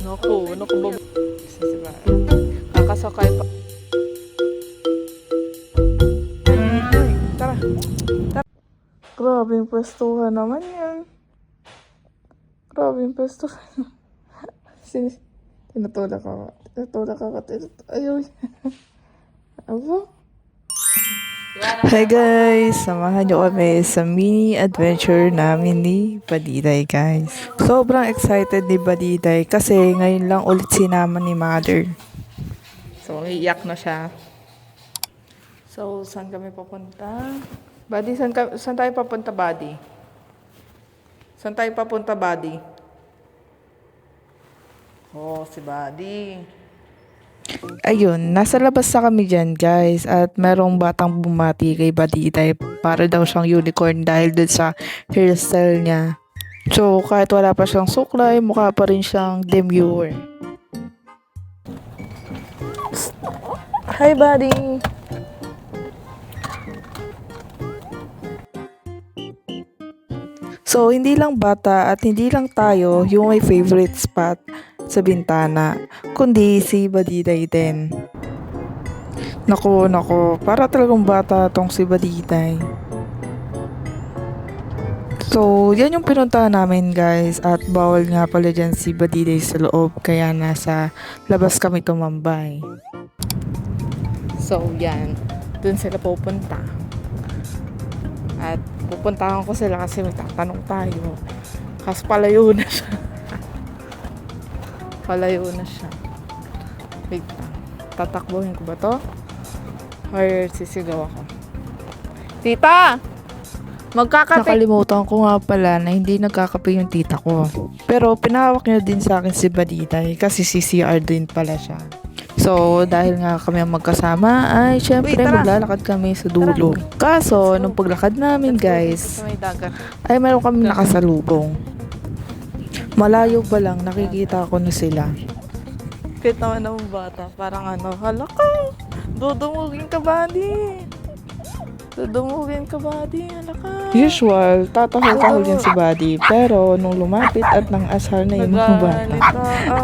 Naku, kakasakay pa. Uy, tara. Grabe yung pwestuhan naman yan. Grabe yung pwestuhan. Tinutulak ako. Ayun. Abo. Hi guys! Samahan nyo kami sa mini adventure namin ni Badiday guys. Sobrang excited ni Badiday kasi ngayon lang ulit sinama ni Mother. So, iiyak na siya. So, saan kami papunta? Buddy, saan tayo papunta, Buddy? Saan tayo papunta, Buddy? Oh, si Buddy. Ayun, nasa labas na kami dyan guys at merong batang bumati kay Badiday para daw siyang unicorn dahil dun sa hairstyle niya. So kahit wala pa siyang suklay, mukha pa rin siyang demure. Hi buddy! So hindi lang bata at hindi lang tayo yung may favorite spot sa bintana, kundi si Badiday din. Nako, para talagang bata tong si Badiday. So, yan yung pinuntahan namin guys at bawal nga pala dyan si Badiday sa loob kaya nasa labas kami tumambay. So, yan. Dun sila pupunta. At pupuntahan ko sila kasi may tatanong tayo. Kasi palayo na siya. Palayo na siya. Wait lang. Tatakbuhin ko ba to? Or sisigaw ako? Tita! Magkakape! Nakalimutan ko nga pala na hindi nagkakape yung tita ko. Pero pinahawak niya din sa akin si Badiday kasi CCR din pala siya. So, dahil nga kami ang magkasama, ay syempre maglalakad kami sa dulo. Kaso, nung paglakad namin guys, ay meron kami nakasalubong. Malayo ba lang, nakikita ko na sila. Kita naman ng bata, parang ano, hala ka, dudumugin ka buddy. Dudumugin ka buddy, hala ka. Usual, tatahol-tahol yan si buddy, pero nung lumapit at nang ashar na yung mga bata,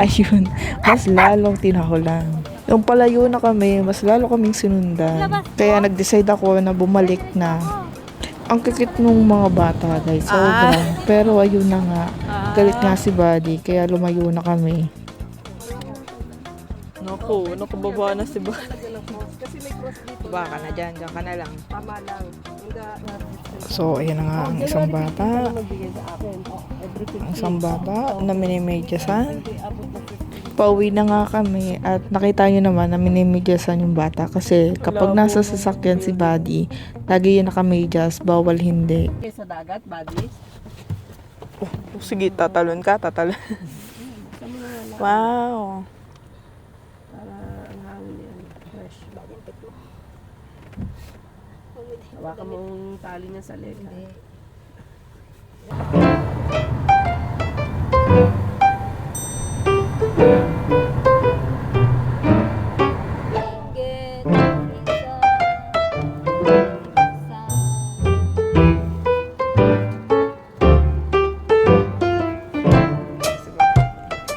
ayun, mas lalong tinaholan. Yung palayo na kami, mas lalo kaming sinundan. Kaya nag-decide ako na bumalik na. Ang kikit nung mga bata guys, sobra. Pero ayun na nga, galit nga si Buddy, kaya lumayo na kami. Naku, nakababa na si Buddy. Baba ka na dyan ka na lang. Tama lang. So, ayan na nga ang isang bata. Ang isang bata na minimedyasan. Pauwi na nga kami at nakita nyo naman na minimedyasan yung bata kasi kapag nasa sasakyan si Buddy, lagi yun nakamedyas, bawal hindi. Sa dagat, Buddy? Oh, sige, tatalon ka, tatalon. Wow. Para ang hangin yan, fresh. Hawakan mo yung tali niya sa leg.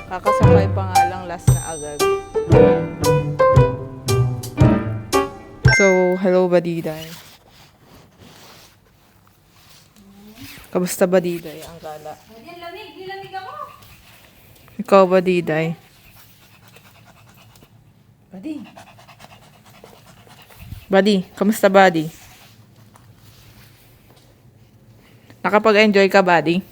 Kakasakay pa nga lang last na agad. So, hello Badiday. Kamusta Badiday? Ang gala. Lamig ako. Ikaw Badiday. Buddy, kamusta buddy? Nakapag-enjoy ka buddy?